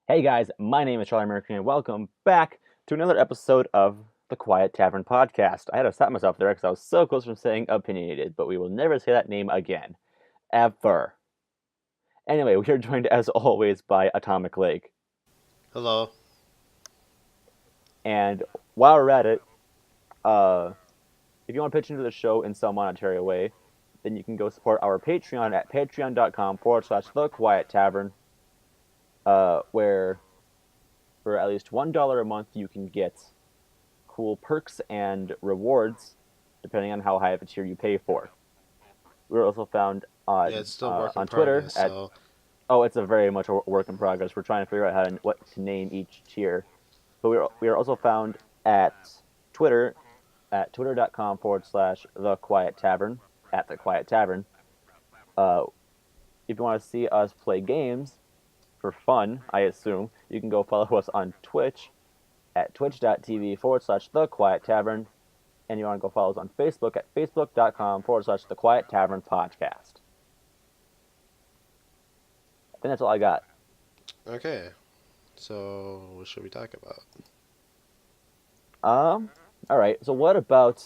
Hey guys, my name is Charlie Mercury, and welcome back to another episode of the Quiet Tavern podcast. I had to stop myself there because I was so close from saying opinionated, but we will never say that name again. Ever. Anyway, we are joined as always by Atomic Lake. Hello. And while we're at it, uh, if you want to pitch into the show in some monetary way, then you can go support our Patreon at patreon.com/The Quiet Tavern, where for at least $1 a month you can get cool perks and rewards depending on how high of a tier you pay for. We're also found Yeah, it's still work in on Twitter progress, at so it's a very much a work in progress. We're trying to figure out what to name each tier, but we are also found at Twitter at twitter.com/the quiet tavern at the quiet tavern. Uh, if you want to see us play games for fun, I assume you can go follow us on Twitch at twitch.tv/the quiet tavern, and you want to go follow us on Facebook at facebook.com/the quiet tavern podcast. I think that's all I got. okay. So what should we talk about? Um, all right. So what about?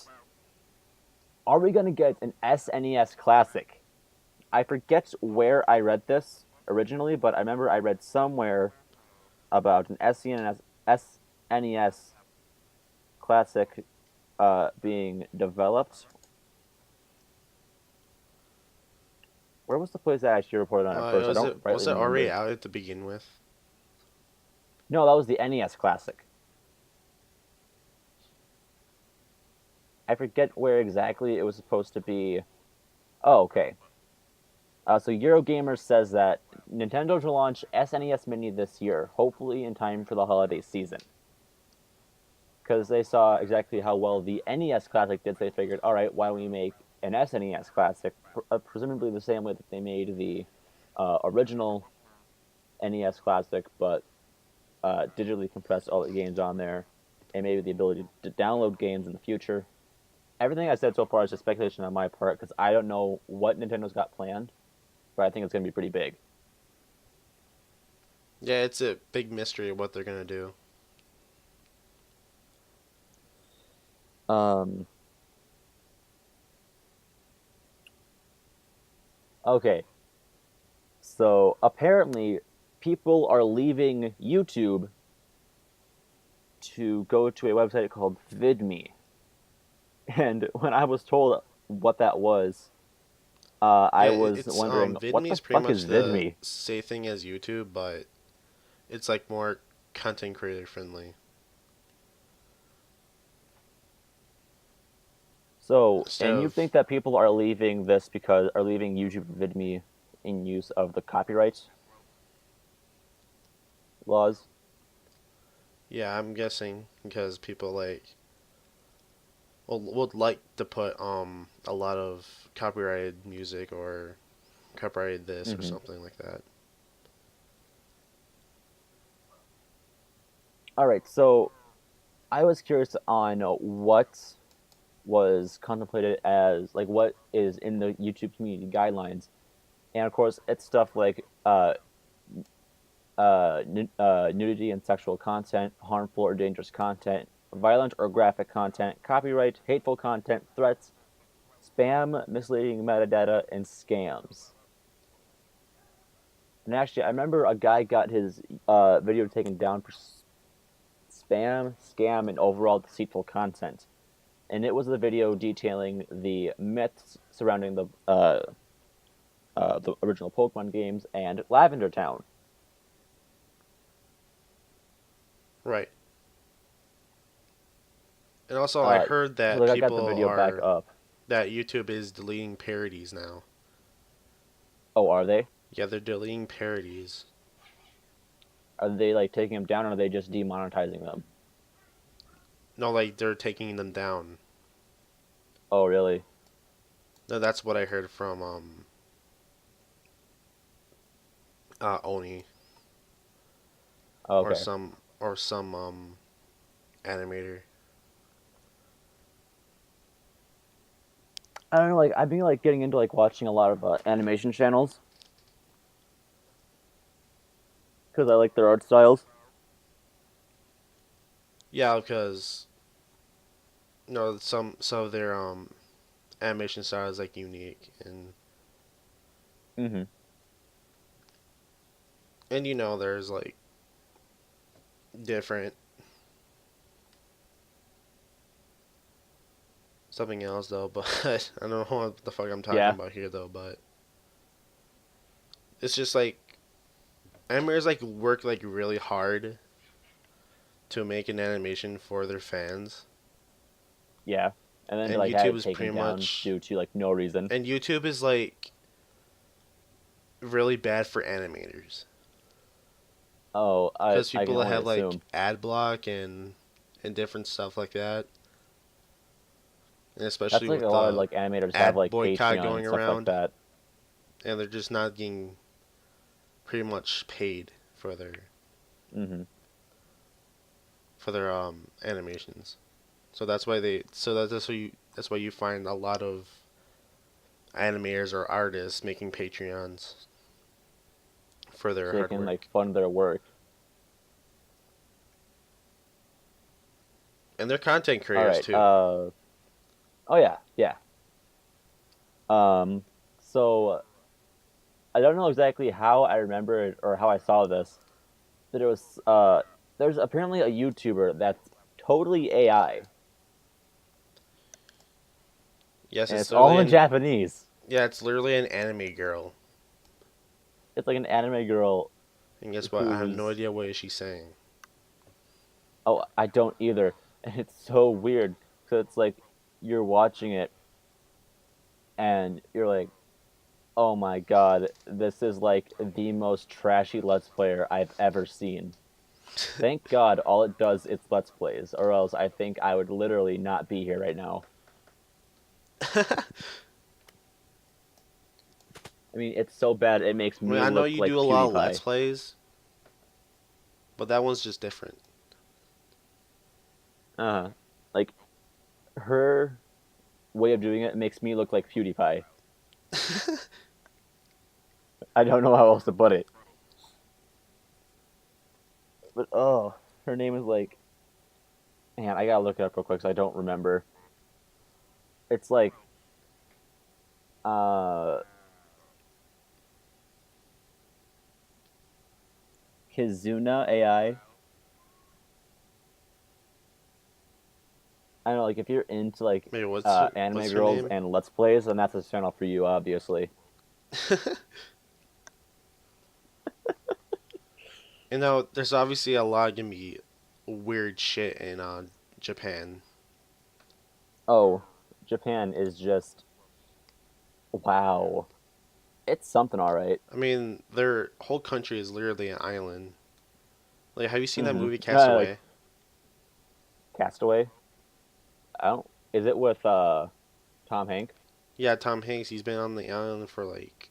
Are we gonna get an SNES Classic? I forget where I read this originally, but I remember I read somewhere about an SNES Classic being developed. Where was the place that actually reported on it first? I Was don't it rightly was it already remember. out at the begin with? No, that was the NES Classic. I forget where exactly it was supposed to be. Oh, okay. So Eurogamer says that Nintendo will launch SNES Mini this year, hopefully in time for the holiday season. Because they saw exactly how well the NES Classic did, so they figured, all right, why don't we make an SNES Classic, presumably the same way that they made the original NES Classic, but digitally compressed all the games on there, and maybe the ability to download games in the future. Everything I said so far is just speculation on my part because I don't know what Nintendo's got planned, but I think it's going to be pretty big. Yeah, it's a big mystery of what they're gonna do. Um, okay, so apparently people are leaving YouTube to go to a website called VidMe. And when I was told what that was, I Yeah, was it's wondering, what VidMe the is pretty fuck is much the VidMe? same thing as YouTube, but it's like more content creator friendly. So, Instead and you of think that people are leaving this because are leaving YouTube VidMe in use of the copyright laws? yeah, I'm guessing because people would like to put a lot of copyrighted music or copyrighted this or Mm-hmm. something like that. All right, so I was curious on what was contemplated as like what is in the YouTube community guidelines, and of course it's stuff like nudity and sexual content, harmful or dangerous content, violent or graphic content, copyright, hateful content, threats, spam, misleading metadata, and scams. And actually, I remember a guy got his video taken down for spam, scam, and overall deceitful content. And it was the video detailing the myths surrounding the original Pokemon games and Lavender Town. Right. And also, I Uh, heard so that like I got the people video back are up. that YouTube is deleting parodies now. Oh, are they? Yeah, they're deleting parodies. Are they like taking them down, or are they just demonetizing them? No, like they're taking them down. Oh, really? No, that's what I heard from Oni Okay. or some animator. I don't know. Like I've been like getting into like watching a lot of animation channels, because I like their art styles. Yeah, because some of their animation style is like unique Hmm. and there's like different something else though, but I don't know what the fuck I'm talking Yeah, about here though, but it's just like animators like work like really hard to make an animation for their fans, yeah, and then and like had YouTube it is taken pretty down much due to like no reason. and YouTube is like really bad for animators Oh, because I can people that only have like assume. ad block and different stuff like that, and That's especially like a with lot of the like animators have ad like boycott Patreon going and stuff like around, that. and they're just not getting pretty much paid for Hmm. their animations. So that's why you find a lot of animators or artists making Patreons for their So they hard can like work. fund their work. And they're content All creators right. too. Oh yeah, yeah. Um. So I don't know exactly how I remember it or how I saw this. That it was there's apparently a YouTuber that's totally AI Yes, and it's it's all literally in Japanese. it's literally an anime girl. It's like an anime girl And guess what? I have no who's idea what she's saying. oh I don't either, and it's so weird. So it's like you're watching it and you're like, oh my god, this is like the most trashy Let's Player I've ever seen. Thank God all it does is Let's Plays, or else I think I would literally not be here right now. I mean, it's so bad it makes I mean, me I know look you like do a lot of Let's PewDiePie. Plays, but that one's just different. Uh, like her way of doing it makes me look like PewDiePie. I don't know how else to put it. But oh, her name is like, man, I gotta look it up real quick because I don't remember. It's like uh Kizuna AI. I don't know, like if you're into like Wait, what's anime her girls name? and Let's Plays, then that's a channel for you, obviously. There's obviously a lot gonna be weird shit in Japan. Oh, Japan is just wow. It's something, all right. I mean, their whole country is literally an island. Like, have you seen that Mm-hmm. movie Like Castaway? Castaway. I don't. Is it with Tom Hanks? Yeah, Tom Hanks. He's been on the island for like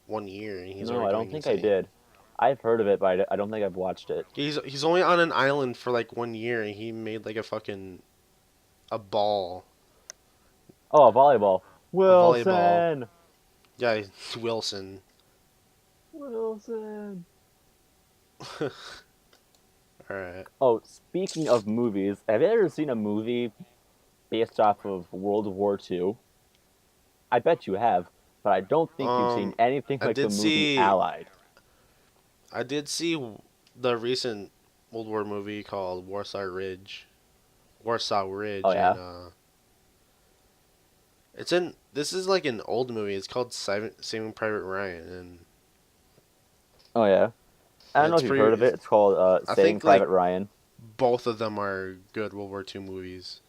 1 year, and he's No, already I don't going think I insane. did. I've heard of it, but I don't think I've watched it. He's only on an island for like 1 year, and he made like a ball, Oh, volleyball. a volleyball. Wilson. Yeah, Wilson. Wilson. All right. Oh, speaking of movies, have you ever seen a movie based off of World War II? I bet you have, but I don't think you've seen Um, anything I like the did movie see Allied. I did see the recent World War movie called Warsaw Oh Ridge, and yeah, this is like an old movie. It's called Saving Private Ryan, oh yeah. I and don't know it's if you've heard pretty. of it. It's called I Saving think Private like Ryan. both of them are good World War II movies.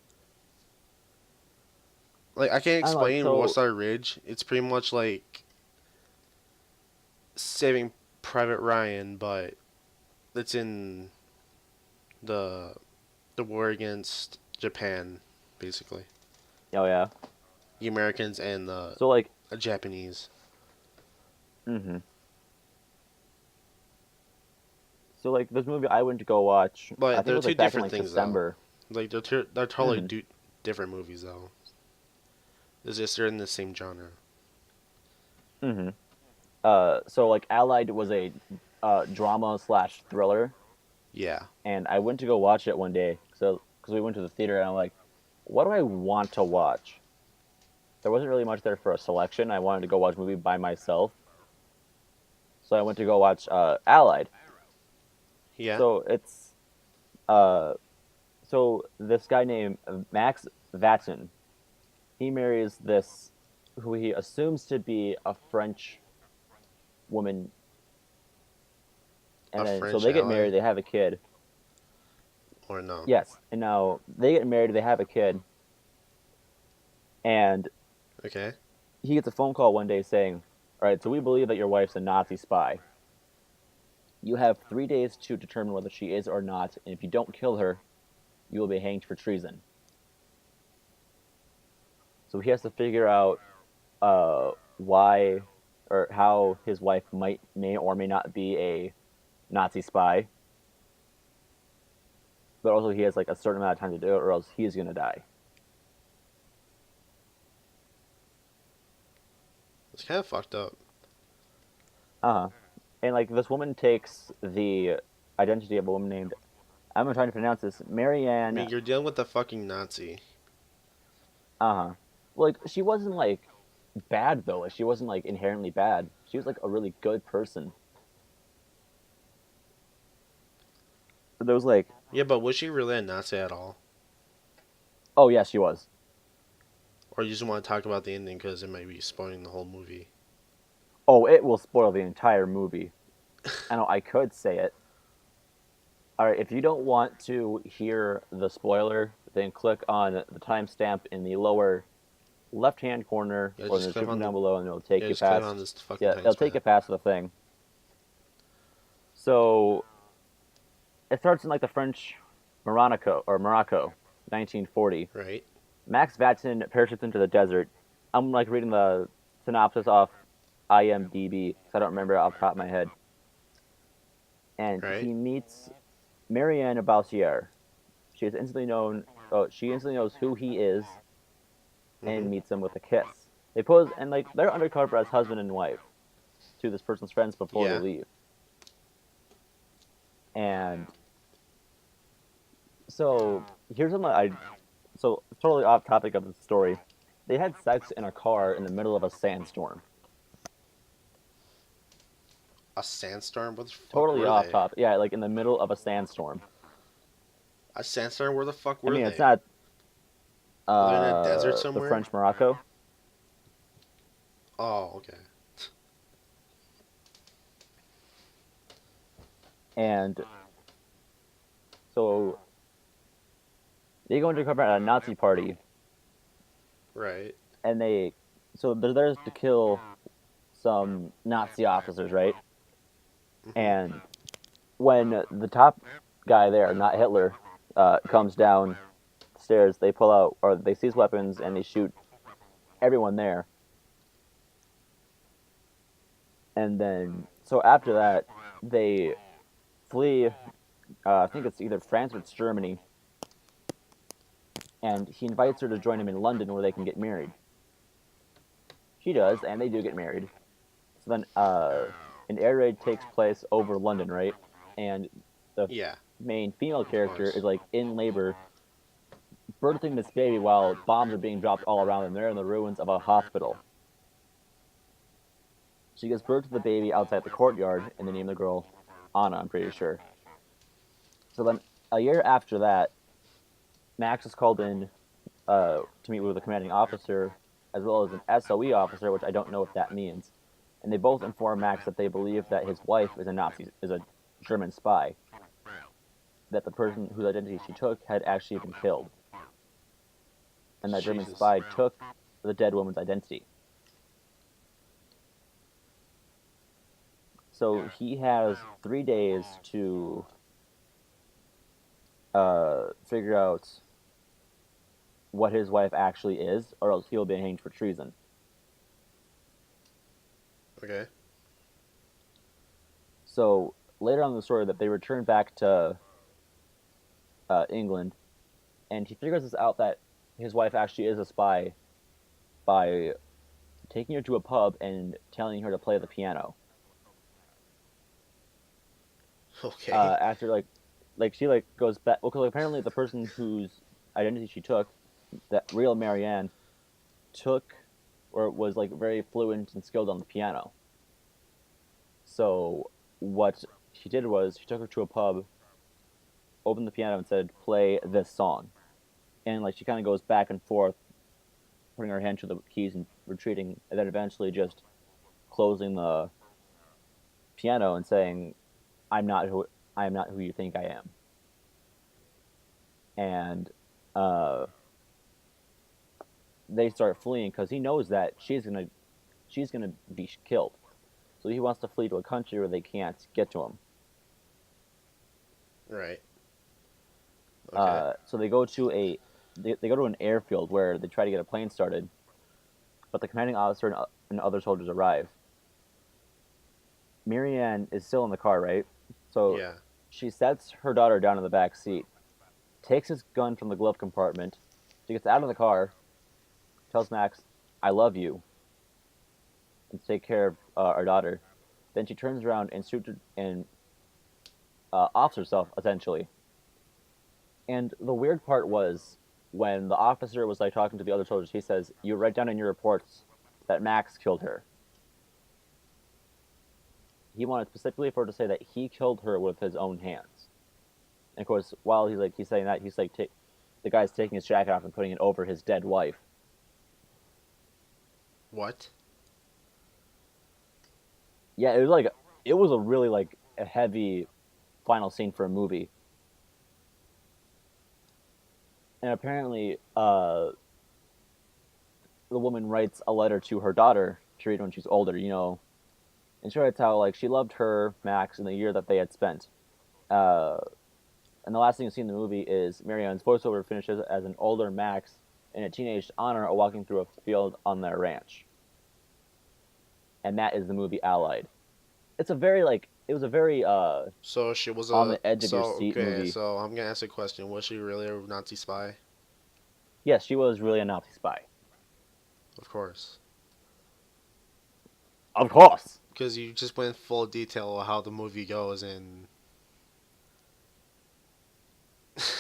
Like I can't I don't know, like explain so. Warsaw Ridge. It's pretty much like Saving Private Ryan, but it's in the the war against Japan, basically. Oh yeah. The Americans and the So like, Japanese. mm-hmm. So like this movie I went to go watch. I But think it they're was two like back in different like things though. December. Like they're totally Mm-hmm. different movies though. It's just they're in the same genre. Mm-hmm. So like Allied was a drama slash thriller, Yeah. and I went to go watch it one day. So because we went to the theater, and I'm like, what do I want to watch? There wasn't really much there for a selection. I wanted to go watch a movie by myself, so I went to go watch Allied. Yeah. So it's uh, so this guy named Max Vatin, he marries this who he assumes to be a French woman, A and then so French they get ally married, they have a kid. or no? Yes, and now they get married, they have a kid, and Okay. he gets a phone call one day saying, "All right, so we believe that your wife's a Nazi spy. You have 3 days to determine whether she is or not, and if you don't kill her, you will be hanged for treason." So he has to figure out why or how his wife may or may not be a Nazi spy, but also he has like a certain amount of time to do it, or else he's gonna die. It's kind of fucked up. Uh huh. And like this woman takes the identity of a woman named, I'm trying to pronounce this, I Marianne. mean, you're dealing with a fucking Nazi. Uh huh. Like she wasn't like bad though. Like she wasn't like inherently bad. She was like a really good person. But there was like, Yeah, but was she really a Nazi at all? oh yeah, she was. Or you just want to talk about the ending because it might be spoiling the whole movie? Oh, it will spoil the entire movie. I know I could say it. All right, if you don't want to hear the spoiler, then click on the timestamp in the lower left-hand corner Yeah, or in the just click description on the. down below, and it'll take Yeah, you just click on past. this fucking Yeah, it'll take timestamp. you past the thing. So it starts in like the French Morocco, 1940. Right. Max Vatson parachutes into the desert. I'm like reading the synopsis off IMDb because I don't remember it off the top of my head. And Right. he meets Marianne Balsier. She is instantly known. Oh, she instantly knows who he is Mhm. and meets him with a kiss. They pose and like they're undercover as husband and wife to this person's friends before they Yeah. leave. And so here's something I so totally off topic of the story. They had sex in a car in the middle of a sandstorm. A sandstorm. Where the fuck Totally were off they? topic. Yeah, like in the middle of a sandstorm. A sandstorm. Where the fuck I were mean, it's they? not Were they in a desert the somewhere? French Morocco, Oh, okay. and so they go undercover at a Nazi party, Right. and they're there to kill some Nazi officers, right? Mhm. And when the top guy there, not Hitler, comes down the stairs, they pull out or they seize weapons and they shoot everyone there. And then so after that, they flee. I think it's either France or it's Germany, and he invites her to join him in London where they can get married. She does, and they do get married. So then an air raid takes place over London, right? And the Yeah. main female Of character course. is like in labor, birthing this baby while bombs are being dropped all around them. They're in the ruins of a hospital. She gives birth to the baby outside the courtyard, and they name the girl Anna, I'm pretty sure. So then a year after that, Max is called in to meet with the commanding officer, as well as an SOE officer, which I don't know what that means. And they both inform Max that they believe that his wife is a German spy, that the person whose identity she took had actually been killed, and that German Jesus. spy took the dead woman's identity. So he has 3 days to figure out what his wife actually is, or else he'll be hanged for treason. Okay. So later on in the story, that they return back to England, and he figures this out that his wife actually is a spy by taking her to a pub and telling her to play the piano. Okay. After she goes back. Well, 'cause apparently the person whose identity she took, that real Marianne, took or was like very fluent and skilled on the piano. So what she did was she took her to a pub, opened the piano, and said, "Play this song." And like she kind of goes back and forth, putting her hand to the keys and retreating, and then eventually just closing the piano and saying, I am not who you think I am." And uh, they start fleeing because he knows that she's gonna be killed. So he wants to flee to a country where they can't get to him. Right. Okay. So they go to an airfield where they try to get a plane started, but the commanding officer and other soldiers arrive. Marianne is still in the car, right? So Yeah. she sets her daughter down in the back seat, takes his gun from the glove compartment. She gets out of the car, tells Max, "I love you," and to take care of our daughter. Then she turns around and shoots and offs herself essentially. And the weird part was when the officer was like talking to the other soldiers, he says, "You write down in your reports that Max killed her." He wanted specifically for her to say that he killed her with his own hands. And of course, while he's saying that, he's like the guy's taking his jacket off and putting it over his dead wife. What? Yeah, it was a really like a heavy final scene for a movie. And apparently, the woman writes a letter to her daughter to read when she's older. And she writes how like she loved her Max in the year that they had spent. Uh, and the last thing you see in the movie is Marianne's voiceover finishes as an older Max and a teenage Honor are walking through a field on their ranch, and that is the movie Allied. It was a very So she was on a the edge of so your seat okay. movie. So I'm gonna ask a question. Was she really a Nazi spy? Yes, she was really a Nazi spy. Of course. Of course. Because you just went full detail of how the movie goes, and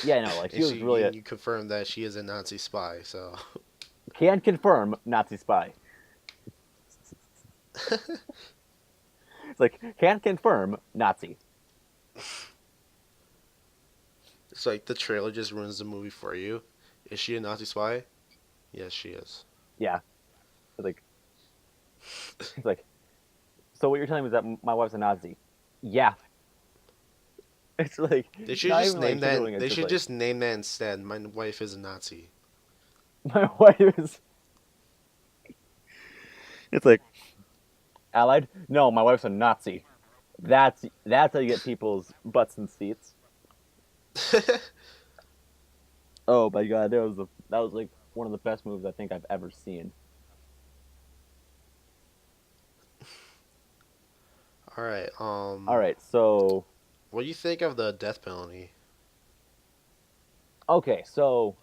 Yeah, no, like she and was she really a you confirmed that she is a Nazi spy. So can confirm Nazi spy. It's like can confirm Nazi. it's like the trailer just ruins the movie for you. Is she a Nazi spy? Yes, she is. Yeah, it's like it's like. So what you're telling me is that my wife's a Nazi? Yeah, it's like They should not just even like name that. sugarcoating. It's They just should like just name that instead. My wife is a Nazi. my wife is. It's like allied. No, my wife's a Nazi. That's how you get people's butts in seats. Oh my god, that was like one of the best movies I think I've ever seen. All right. All right, so What do you think of the death penalty? okay, so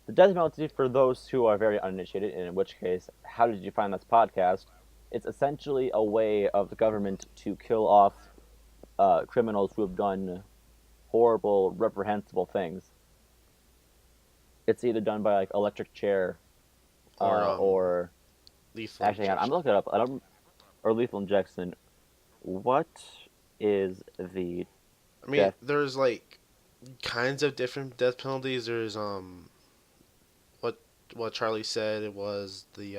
the death penalty for those who are very uninitiated, and in which case, how did you find this podcast? It's essentially a way of the government to kill off criminals who have done horrible, reprehensible things. It's either done by like electric chair, Or or lethal actually, hang on, I'm injection? looking it up. I don't or lethal injection. What is the I mean, death? there's like kinds of different death penalties. There's what what Charlie said. It was the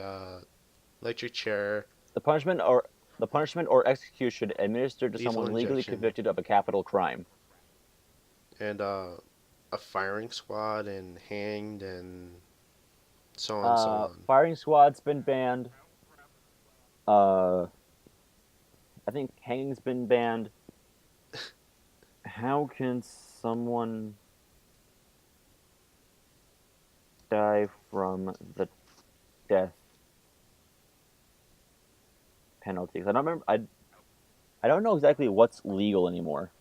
electric chair, The punishment or execution administered to lethal someone legally injection, convicted of a capital crime. and a firing squad, and hanged, and so on, so on. Firing squad's been banned. Uh, I think hanging's been banned. How can someone die from the death penalty? 'Cause I don't remember. I don't know exactly what's legal anymore.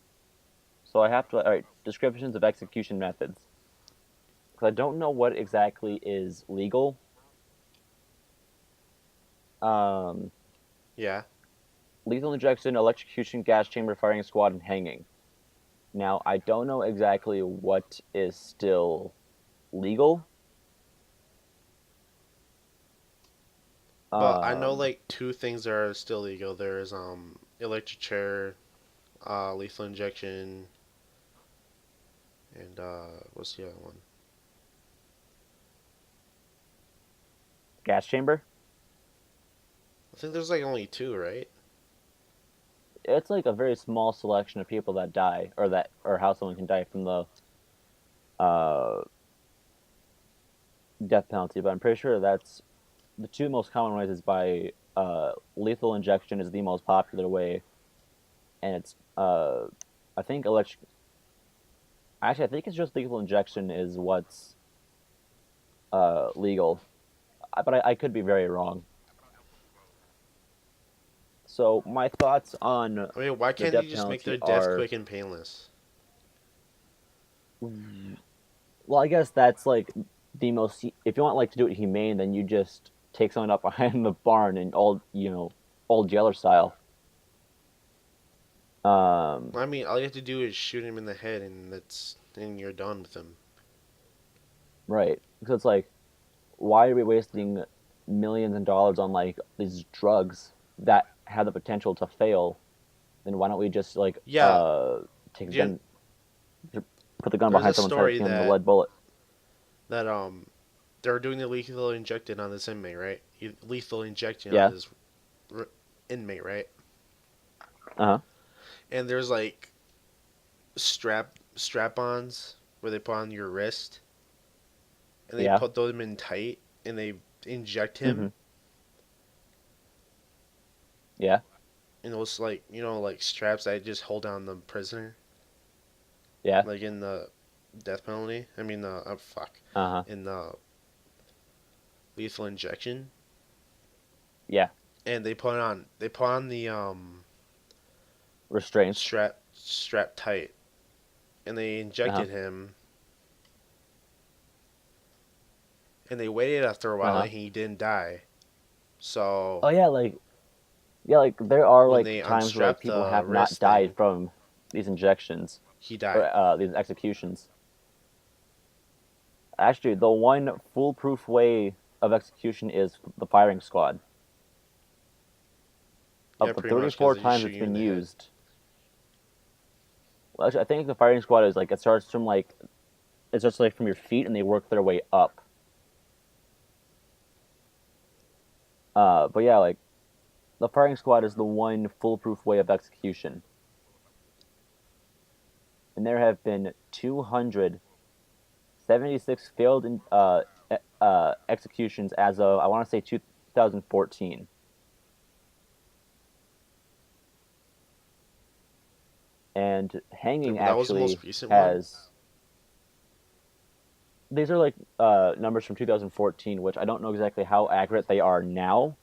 So I have to. All right, descriptions of execution methods. Because I don't know what exactly is legal. Um, Yeah. Lethal injection, electrocution, gas chamber, firing squad, and hanging. Now, I don't know exactly what is still legal. But I know Um, like two things that are still legal. There's electric chair, lethal injection, and what's the other one? gas chamber. I think there's like only two, right? It's like a very small selection of people that die, or how someone can die from the uh, death penalty. But I'm pretty sure that's the two most common ways is by lethal injection is the most popular way, and it's I think electric. Actually, I think it's just lethal injection is what's legal, but I could be very wrong. So my thoughts on I mean, why the can't they death just make penalty their death are, quick and painless? well, I guess that's like the most. If you want like to do it humane, then you just take someone up behind the barn and old jailer style. Um, I mean, all you have to do is shoot him in the head, and you're done with him. right. So it's like, why are we wasting millions of dollars on like these drugs that have the potential to fail? Then why don't we just like Yeah, take a you, gun, put the gun there's a behind someone's head, story give them the lead bullet? that they're doing the lethal injected on this inmate, right? Lethal injection on Yeah. this inmate, right? Uh huh. And there's like strap-ons where they put on your wrist, and they Yeah. put them in tight, and they inject Mm-hmm. him. Yeah. And those like like straps that just hold down the prisoner, Yeah. like in the death penalty. I mean, fuck, Uh huh. in the lethal injection. Yeah. And they put on the Restraints. strap tight, and they Uh huh. injected him, and they waited after a Uh while, huh. and he didn't die. So Oh yeah, like there are when like they times where like unstrapped people the have not wrist died thing, from these injections he or died. these executions. Actually, the one foolproof way of execution is the firing squad. Yeah, Of the pretty much because 34 they just times shoot it's you in been the head. used, well, actually, I think the firing squad is like it starts like from your feet and they work their way up. But yeah, like the firing squad is the one foolproof way of execution, and there have been 276 failed executions as of I want to say 2014, and hanging That was the actually most recent one. has. These are like numbers from 2014, which I don't know exactly how accurate they are now,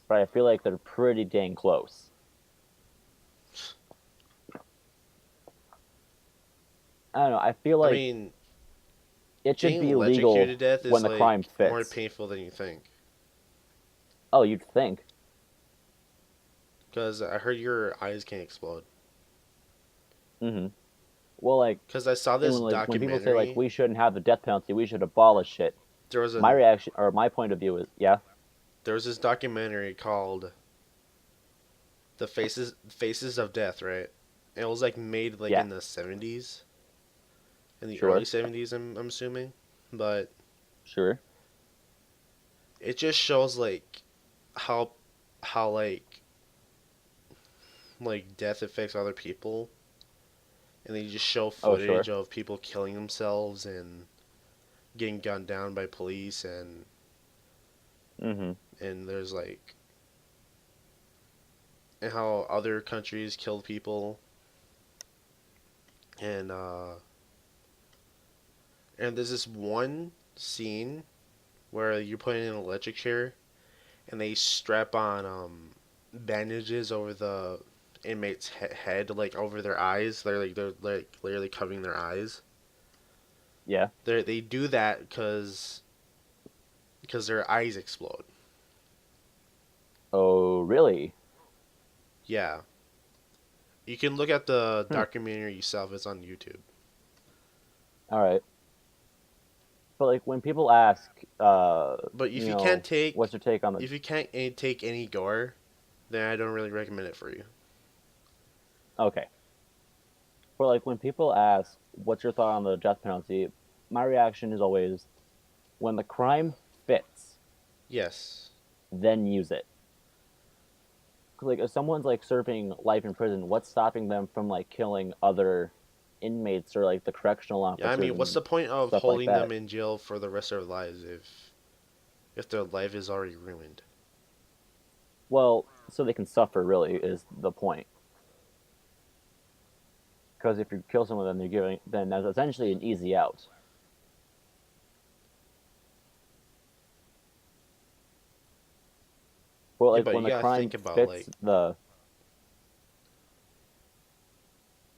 but I feel like they're pretty dang close. I don't know. I feel I like mean, it should getting be electrocuted illegal to death when is the crime like more fits. painful than you think. Oh, you'd think. Because I heard your eyes can explode. Mm-hmm. Well, like, Because I saw and this when people say like documentary. we shouldn't have the death penalty, we should abolish it. There was My a reaction or my point of view is, yeah, there was this documentary called "The Faces of Death," right? And it was like made like yeah, in the 70s, in the early sure, 70s. I'm assuming, but sure, it just shows like how how like death affects other people, and they just show oh, footage sure, of people killing themselves and getting gunned down by police, mm-hmm, and there's like and how other countries kill people, and and there's this one scene where you're put in an electric chair and they strap on bandages over the inmate's head, like over their eyes. They're like literally covering their eyes. yeah. They do that because their eyes explode. Oh, really? Yeah, You can look at the Hmm. documentary yourself. It's on YouTube. All right. But like when people ask, But you know, what's your take on the? if you can't take any gore, then I don't really recommend it for you. Okay. For like when people ask, what's your thought on the death penalty? My reaction is always when the crime fits, Yes. then use it. 'Cause, like if someone's like serving life in prison, what's stopping them from like killing other inmates or like the correctional Yeah, I officers mean, what's and the point of stuff like holding them that? in jail for the rest of their lives if their life is already ruined? Well, so they can suffer really is the point. Because if you kill someone, then you're giving then that's essentially an easy out. But Yeah, like but when you the gotta crime think about fits like, the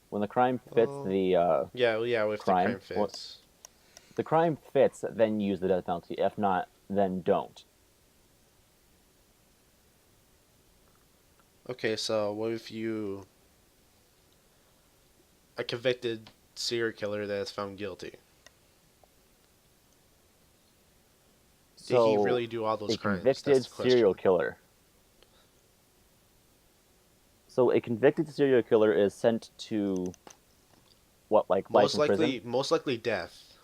when the crime fits well, the yeah, if the crime, crime well, fits. the crime fits, then use the death penalty. If not, then don't. Okay, so what if you a convicted serial killer that is found guilty? Did he So, really do all those a crimes? That's convicted the serial question. killer. So, a convicted serial killer is sent to what, like life in prison? Most likely death,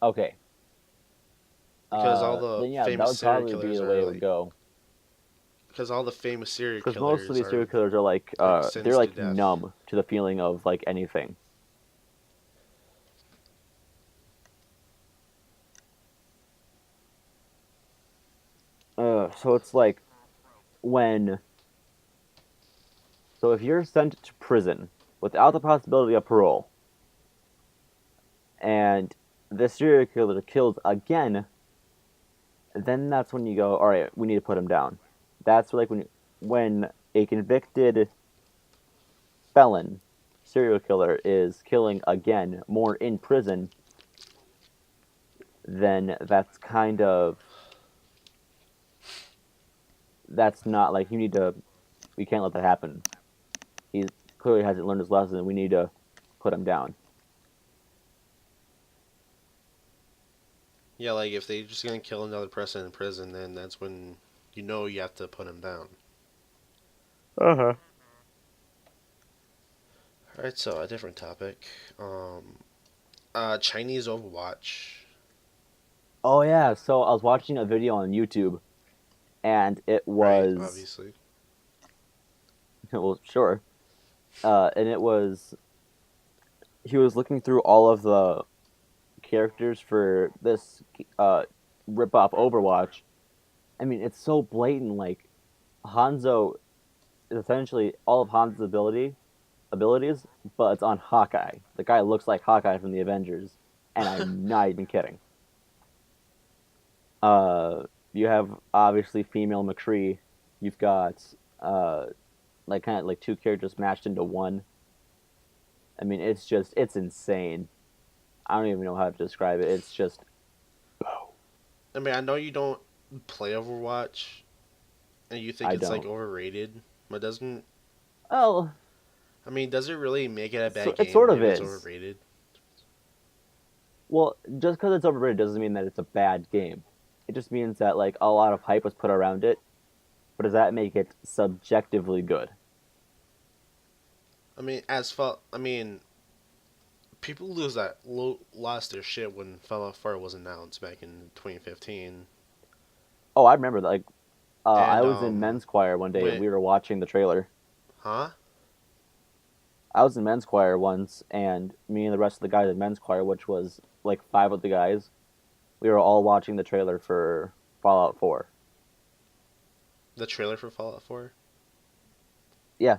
Okay. because all the Then yeah, that famous would serial probably be killers the are way it would like, go. because all the famous serial Because most of killers these serial are killers are they're sentenced to like death. numb to the feeling of like anything. So it's like when so if you're sent to prison without the possibility of parole, and the serial killer kills again, then that's when you go, all right, we need to put him down. That's like when a convicted felon serial killer is killing again more in prison, then that's not like you need to we can't let that happen. He clearly hasn't learned his lesson. We need to put him down. Yeah, like if they just gonna kill another person in prison, then that's when you know you have to put him down. Uh huh. All right, so a different topic. Chinese Overwatch. Oh yeah, so I was watching a video on YouTube, and it Right, was obviously. well, sure, and it was he was looking through all of the characters for this rip off Overwatch. I mean, it's so blatant. Like Hanzo is essentially all of Hanzo's abilities, but it's on Hawkeye. The guy looks like Hawkeye from the Avengers, and I'm not even kidding. Uh, you have obviously female McCree. You've got uh, like kind of like two characters mashed into one. I mean, it's insane. I don't even know how to describe it. It's just I mean, I know you don't play Overwatch and you think I it's like don't. overrated, but doesn't Oh, I mean, does it really make it a bad it sort game of if it's is. overrated? Well, just because it's overrated doesn't mean that it's a bad game. It just means that like a lot of hype was put around it. But does that make it subjectively good? I mean, people lost their shit when Fallout 4 was announced back in 2015, Oh, I remember that. Like, I and was in men's choir one day and when we were watching the trailer. huh? I was in men's choir once, and me and the rest of the guys in men's choir, which was like five of the guys, we were all watching the trailer for Fallout 4. The trailer for Fallout 4? Yeah,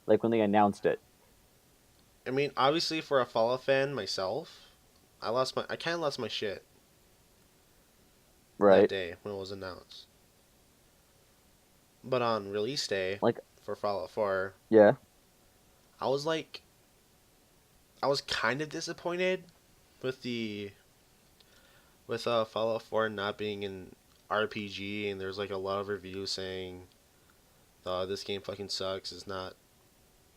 like when they announced it, I mean, obviously for a Fallout fan myself, I kind of lost my shit that right? day when it was announced. But on release day Like, for Fallout 4, yeah, I was like, I was kind of disappointed with the Fallout 4 not being an RPG, and there's like a lot of reviews saying, this game fucking sucks. It's not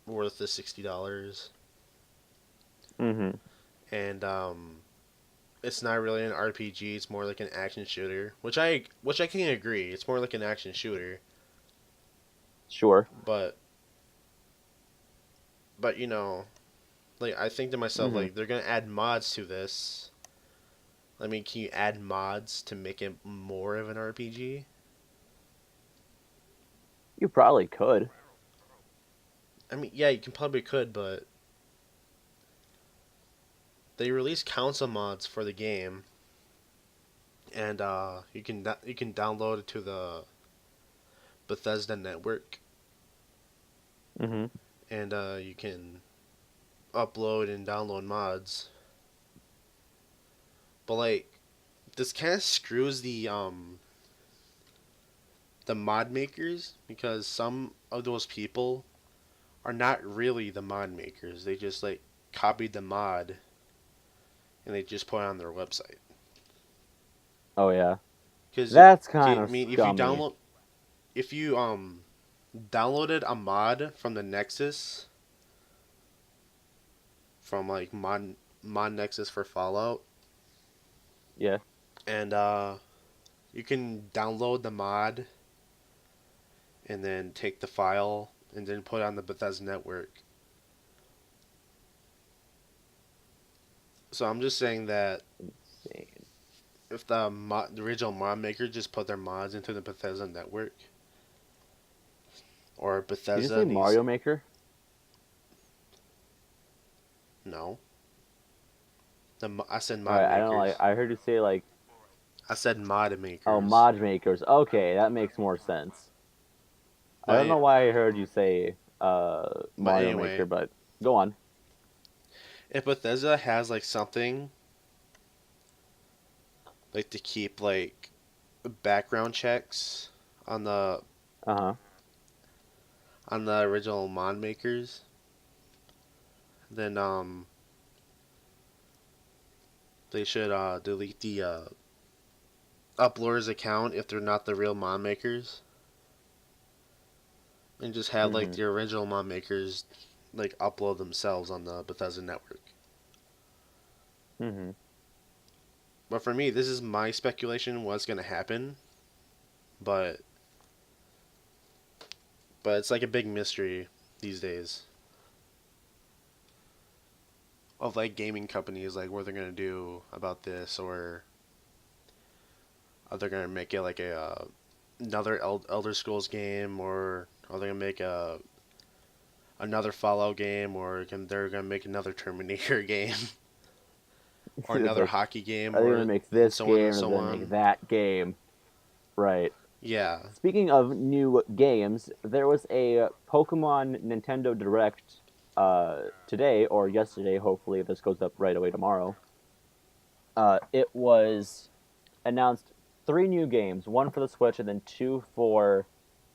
worth the $60, Mm-hmm. and it's not really an RPG. It's more like an action shooter, which I can agree. It's more like an action shooter, Sure. but like I think to myself, Mm-hmm. like they're gonna add mods to this. I mean, can you add mods to make it more of an RPG? You probably could. I mean, yeah, you can probably could, but they released console mods for the game, and you can download it to the Bethesda network, Mm-hmm. and you can upload and download mods. But like, this kind of screws the mod makers because some of those people are not really the mod makers. They just like copied the mod and they just put it on their website. Oh yeah. Because That's I kind of mean, scummy. if you downloaded a mod from the Nexus from like mod Nexus for Fallout, Yeah. and you can download the mod and then take the file and then put it on the Bethesda network. So I'm just saying that Insane. if the original mod maker just put their mods into the Bethesda network, or Did you Bethesda say needs Mario Maker? no, I said All mod right. I don't know. Like makers. I heard you say like, I said mod oh, makers, mod makers. Okay, that makes more sense. I don't know but why I heard you say but Mario anyway, Maker, but go on. if Bethesda has like something like to keep like background checks on the Uh huh. on the original mod makers, then they should delete the uploaders account if they're not the real mod makers, and just have like Mm-hmm. the original mod makers like upload themselves on the Bethesda network. Mm-hmm. But for me, this is my speculation what's gonna happen, but it's like a big mystery these days of like gaming companies like what they're gonna do about this, or are they gonna make it like a another Elder Scrolls game, or are they gonna make another Fallout game, or they're gonna make another Terminator game, or It's another like, hockey game, are they or gonna make and this so on game and or are they so gonna make on. that game? Right. Yeah. Speaking of new games, there was a Pokemon Nintendo Direct today or yesterday. Hopefully, this goes up right away tomorrow. It was announced three new games, one for the Switch and then two for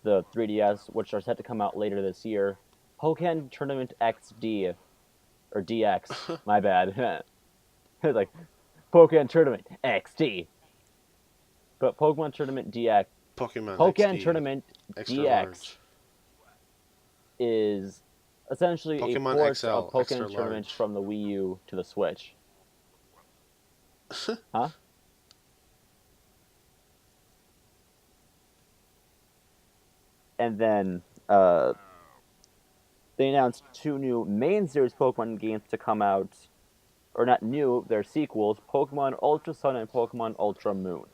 the 3DS, which are set to come out later this year. Pokemon Tournament XD or DX, my bad. It's like Pokemon Tournament XD, but Pokemon Tournament DX, Pokemon Pokemon XD Tournament extra DX large. is essentially a Pokemon port of XL extra Pokemon Tournament large. from the Wii U to the Switch. Huh? And then they announced two new main series Pokemon games to come out, or not new, they're sequels: Pokemon Ultra Sun and Pokemon Ultra Moon.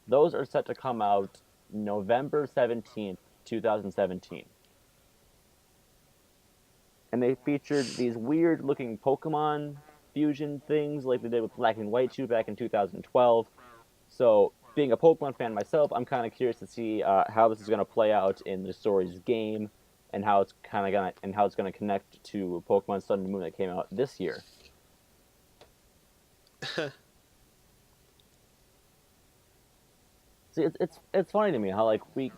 Those are set to come out November 17th, 2017. And they featured these weird looking Pokemon fusion things like they did with Black and White 2 back in 2012. So, being a Pokemon fan myself, I'm kind of curious to see how this is going to play out in the story's game, and how it's kind of gonna and how it's going to connect to Pokemon Sun and Moon that came out this year. See, it's funny to me how like we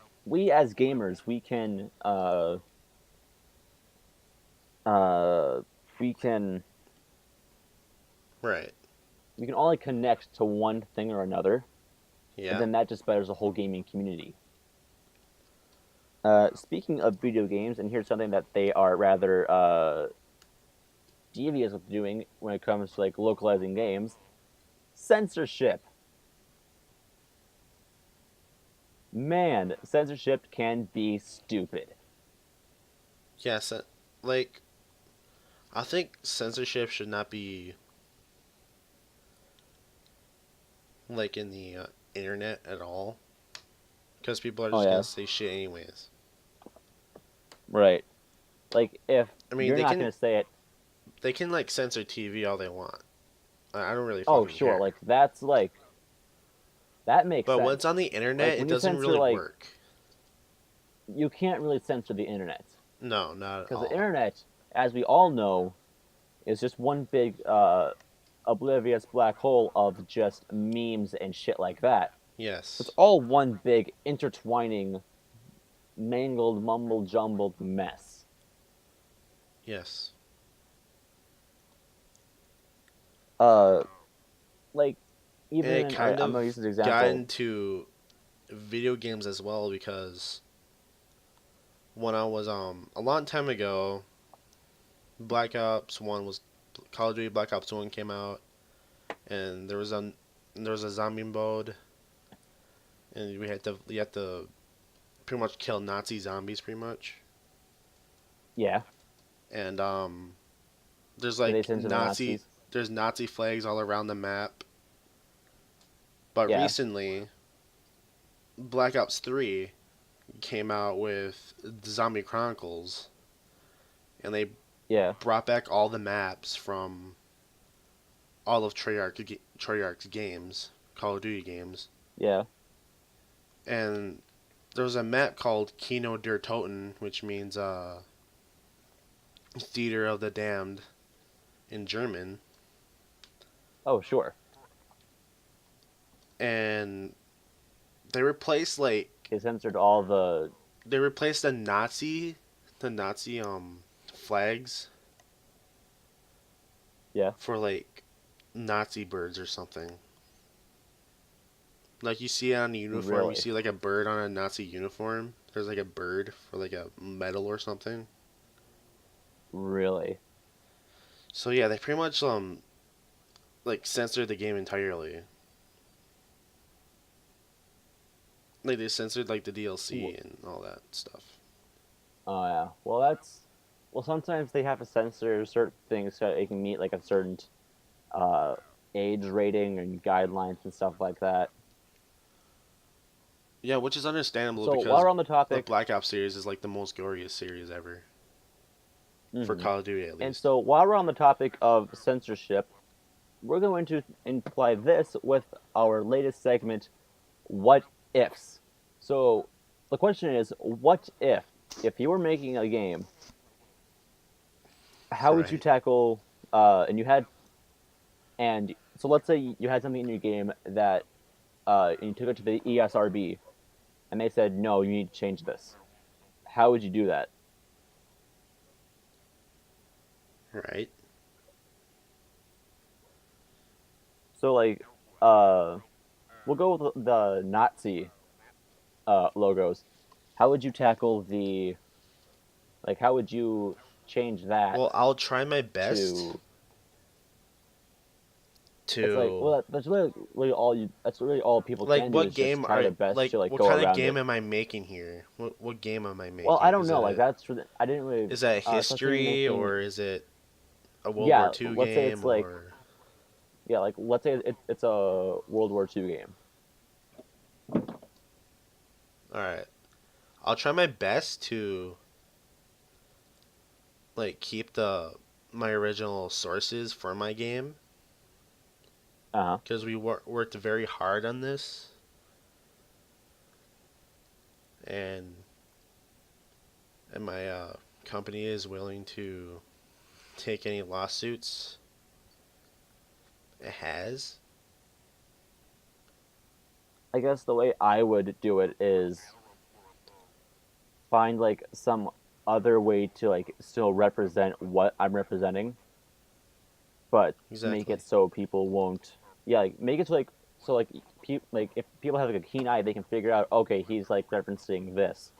as gamers uh we can Right. we can only connect to one thing or another, and Yeah. then that just betters the whole gaming community. Speaking of video games, and here's something that they are rather devious with doing when it comes to like localizing games: censorship. Man, censorship can be stupid. Yes, like I think censorship should not be like in the internet at all because people are Oh just gonna yeah, say shit anyways. right. Like if I mean, you're not gonna say it, they can like censor TV all they want. I don't really oh fucking sure, care. like that's like that makes But when it's sense. on the Like internet, it when you doesn't censor really like work. you can't really censor the internet No, not at because the all. internet, as we all know, is just one big oblivious black hole of just memes and shit like that. So it's Yes. all one big intertwining, mangled, mumble jumbled mess. Yes. Uh, like And it even all right, kind I'm gonna use of this got example. into video games as well because when I was a long time ago, Black Ops 1 was Call of Duty Black Ops 1 came out and there was a zombie mode and we had to pretty much kill Nazi zombies pretty much. Yeah, And there's did they like censor the Nazis? Nazi flags all around the map. But Yeah, recently, Black Ops 3 came out with Zombie Chronicles and they yeah, brought back all the maps from all of Treyarch's games, Call of Duty games. yeah. And there was a map called Kino der Toten, which means Theater of the Damned in German. Oh sure, And they replaced like they censored all the they replaced the Nazi flags yeah. for like Nazi birds or something. Like you see it on the uniform, you Really, see like a bird on a Nazi uniform. There's like a bird for like a medal or something. really. So yeah, they pretty much like censored the game entirely. Like they censored like the DLC and all that stuff. Oh yeah. Well, that's well. Sometimes they have to censor certain things so it can meet like a certain uh, age rating and guidelines and stuff like that. Yeah, which is understandable So while because we're on the the topic, Black Ops series is like the most goriest series ever for mhm. Call of Duty at And least. so while we're on the topic of censorship, we're going to imply this with our latest segment, "What Ifs." So the question is, what if you were making a game, how would you Right. tackle? And you had, and so let's say you had something in your game that and you took it to the ESRB, and they said, no, you need to change this. How would you do that? Right. So like, uh, we'll go with the Nazi logos. How would you tackle the like? How would you change that Well, I'll try my best to? It's like, to well, that's really all you. That's really all people like can do is just try their best to like what go kind of around game it. am I making here? What game am I Well, I making? don't know. Like that's for the, I didn't really. Is that So let's say you're history making, or is it a World War yeah. II Let's say it's game like, or yeah, like let's say it's a World War II game. all right. I'll try my best to like keep the my original sources for my game Uh huh. because we worked very hard on this and my company is willing to take any lawsuits it has. I guess the way I would do it is find like some other way to like still represent what I'm representing, but make it Exactly. so people won't. Yeah, like make it so like if people have like a keen eye, they can figure out okay, he's like referencing this.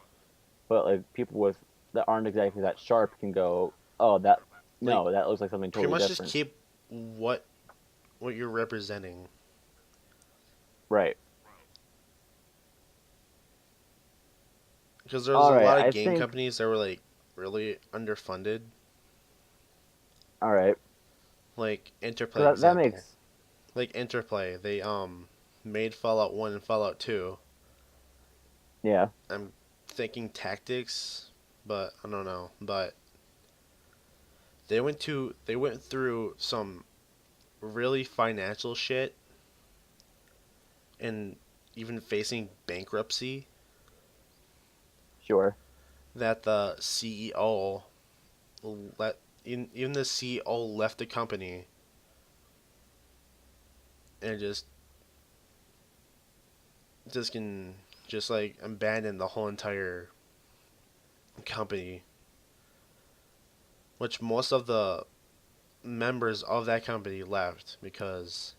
but like people with that aren't exactly that sharp can go, oh, that Like no, that looks like something pretty totally much just different. keep what you're representing. Right. Because there was All a right. lot of I game think. companies that were like really underfunded. All right. Like Interplay Because that example. makes. Like Interplay, they made Fallout 1 and Fallout 2. Yeah. I'm thinking Tactics, but I don't know. But they went through some really financial shit and even facing bankruptcy Sure. that the CEO let even the CEO left the company and just can just like abandon the whole entire company, which most of the members of that company left because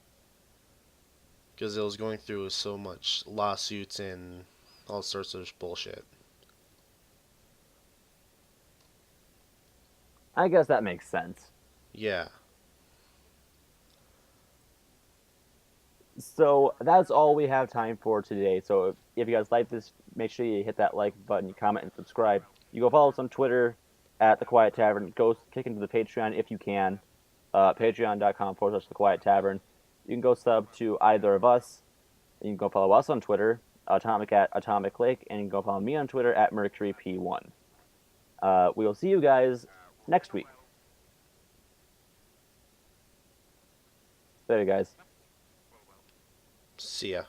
it was going through so much lawsuits and all sorts of bullshit. I guess that makes sense. Yeah. So that's all we have time for today. So if you guys like this, make sure you hit that like button, you comment, and subscribe. You go follow us on Twitter at The Quiet Tavern. Go kick into the Patreon if you can. Patreon.com/slash The Quiet Tavern. You can go sub to either of us. You can go follow us on Twitter, Atomic at Atomic Lake, and you can go follow me on Twitter at MercuryP1. We will see you guys next week. Later, guys. See ya.